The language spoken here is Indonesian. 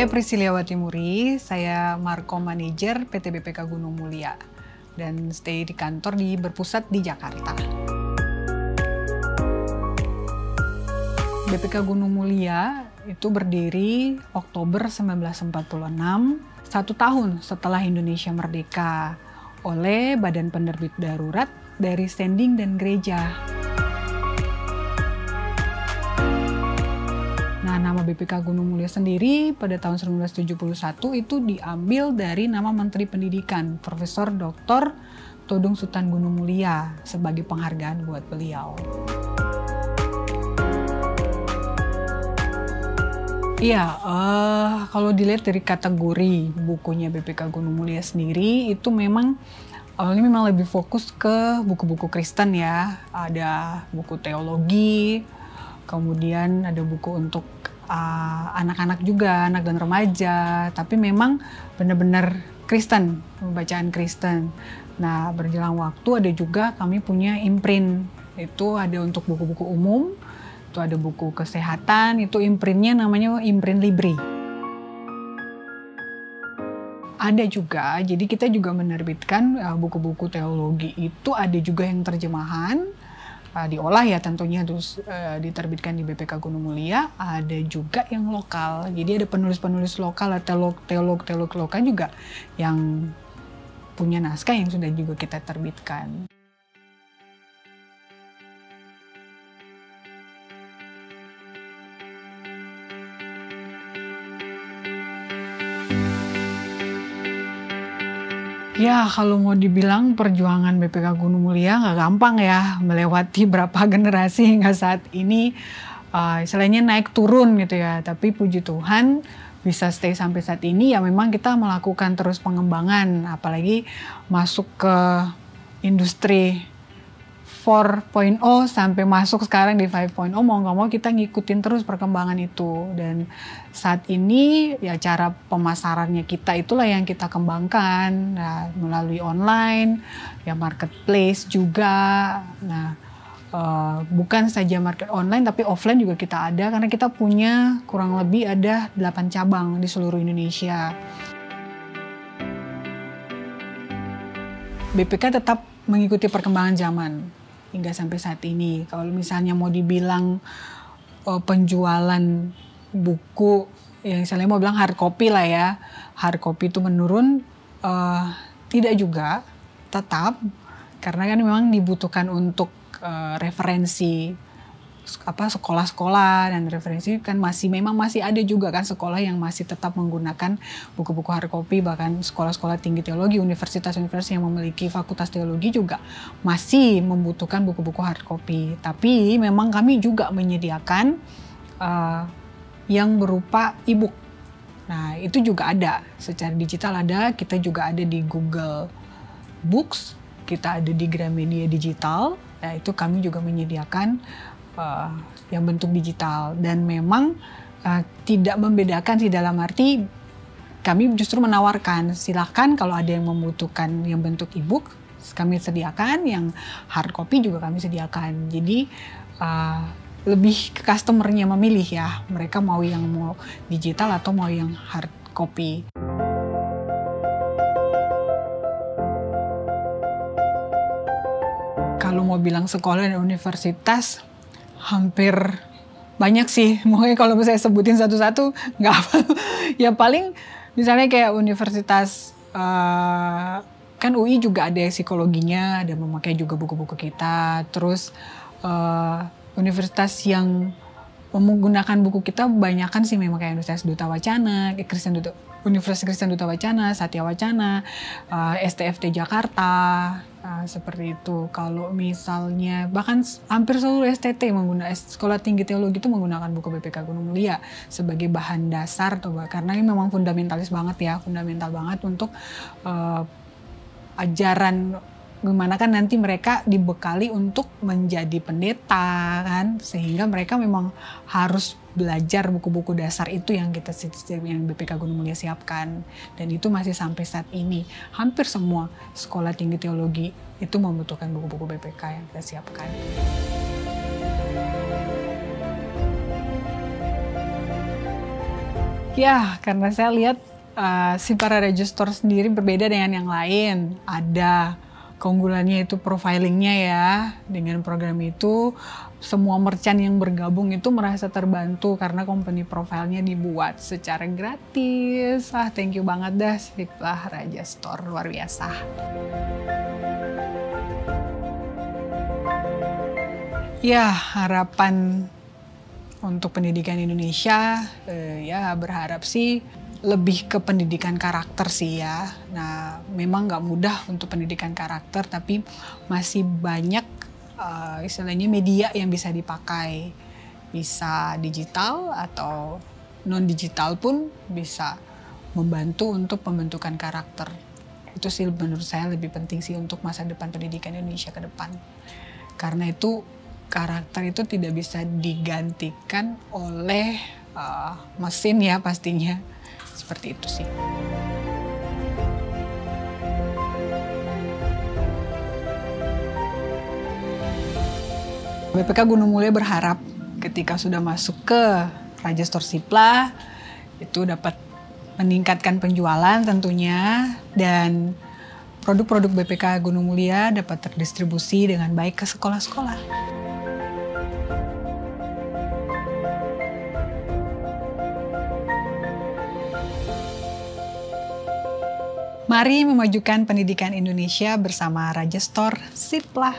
Saya Prisciliawati Muri, saya Markom Manager PT BPK Gunung Mulia dan stay di kantor berpusat di Jakarta. BPK Gunung Mulia itu berdiri Oktober 1946, 1 tahun setelah Indonesia merdeka oleh Badan Penerbit Darurat dari Standing dan Gereja. Nah, nama BPK Gunung Mulia sendiri pada tahun 1971 itu diambil dari nama Menteri Pendidikan, Profesor Dr. Todung Sultan Gunung Mulia, sebagai penghargaan buat beliau. Iya, kalau dilihat dari kategori bukunya BPK Gunung Mulia sendiri, itu memang awalnya memang lebih fokus ke buku-buku Kristen ya. Ada buku teologi, kemudian ada buku untuk anak-anak juga, anak dan remaja, tapi memang benar-benar Kristen, pembacaan Kristen. Nah, berjalan waktu ada juga kami punya imprint, itu ada untuk buku-buku umum, itu ada buku kesehatan, itu imprintnya namanya imprint Libri. Ada juga, jadi kita juga menerbitkan buku-buku teologi, itu ada juga yang terjemahan, diolah ya tentunya, terus diterbitkan di BPK Gunung Mulia. Ada juga yang lokal, jadi ada penulis-penulis lokal, teolog lokal juga yang punya naskah yang sudah juga kita terbitkan. Ya, kalau mau dibilang perjuangan BPK Gunung Mulia nggak gampang ya, melewati berapa generasi hingga saat ini, istilahnya naik turun gitu ya. Tapi puji Tuhan bisa stay sampai saat ini, ya memang kita melakukan terus pengembangan, apalagi masuk ke industri 4.0 sampai masuk sekarang di 5.0, mau nggak mau kita ngikutin terus perkembangan itu. Dan saat ini ya cara pemasarannya kita itulah yang kita kembangkan, nah, melalui online, ya marketplace juga. Nah, bukan saja market online tapi offline juga kita ada, karena kita punya kurang lebih ada 8 cabang di seluruh Indonesia. BPK tetap mengikuti perkembangan zaman hingga sampai saat ini. Kalau misalnya mau dibilang penjualan buku, yang misalnya mau bilang hard copy lah ya, hard copy itu menurun, tidak juga, tetap, karena kan memang dibutuhkan untuk referensi sekolah-sekolah, dan referensi kan memang masih ada juga kan sekolah yang masih tetap menggunakan buku-buku hard copy. Bahkan sekolah-sekolah tinggi teologi, universitas-universitas yang memiliki fakultas teologi juga masih membutuhkan buku-buku hard copy. Tapi memang kami juga menyediakan yang berupa e-book. Nah, itu juga ada secara digital, ada, kita juga ada di Google Books, kita ada di Gramedia Digital. Nah, itu kami juga menyediakan yang bentuk digital, dan memang tidak membedakan sih, dalam arti kami justru menawarkan silahkan kalau ada yang membutuhkan yang bentuk e-book kami sediakan, yang hard copy juga kami sediakan. Jadi lebih ke customer-nya memilih ya, mereka mau digital atau mau yang hard copy. Kalau mau bilang sekolah dan universitas, hampir banyak sih. Mungkin kalau saya sebutin satu-satu nggak apa. Ya paling misalnya kayak universitas, kan UI juga ada psikologinya, ada memakai juga buku-buku kita. Terus universitas yang menggunakan buku kita kebanyakan sih memang kayak Universitas Duta Wacana, Universitas Kristen Duta Wacana, Satya Wacana, STFT Jakarta, seperti itu. Kalau misalnya bahkan hampir seluruh STT Sekolah Tinggi Teologi itu menggunakan buku BPK Gunung Mulia sebagai bahan dasar, karena ini memang fundamentalis banget ya, fundamental banget untuk ajaran gimana kan nanti mereka dibekali untuk menjadi pendeta kan, sehingga mereka memang harus belajar buku-buku dasar itu yang BPK Gunung Mulia siapkan. Dan itu masih sampai saat ini hampir semua sekolah tinggi teologi itu membutuhkan buku-buku BPK yang kita siapkan. Ya, karena saya lihat si para register sendiri berbeda dengan yang lain. Ada keunggulannya itu profilingnya ya. Dengan program itu semua merchant yang bergabung itu merasa terbantu karena company profilnya dibuat secara gratis. Thank you banget dah Siplah Raja Store, luar biasa. Ya, harapan untuk pendidikan Indonesia, ya berharap sih lebih ke pendidikan karakter sih ya. Nah, memang nggak mudah untuk pendidikan karakter, tapi masih banyak istilahnya media yang bisa dipakai. Bisa digital atau non-digital pun bisa membantu untuk pembentukan karakter. Itu sih menurut saya lebih penting sih untuk masa depan pendidikan Indonesia ke depan. Karena itu karakter itu tidak bisa digantikan oleh mesin ya pastinya. Seperti itu sih. BPK Gunung Mulia berharap ketika sudah masuk ke Raja Store Siplah itu dapat meningkatkan penjualan tentunya, dan produk-produk BPK Gunung Mulia dapat terdistribusi dengan baik ke sekolah-sekolah. Mari memajukan pendidikan Indonesia bersama Raja Store Siplah.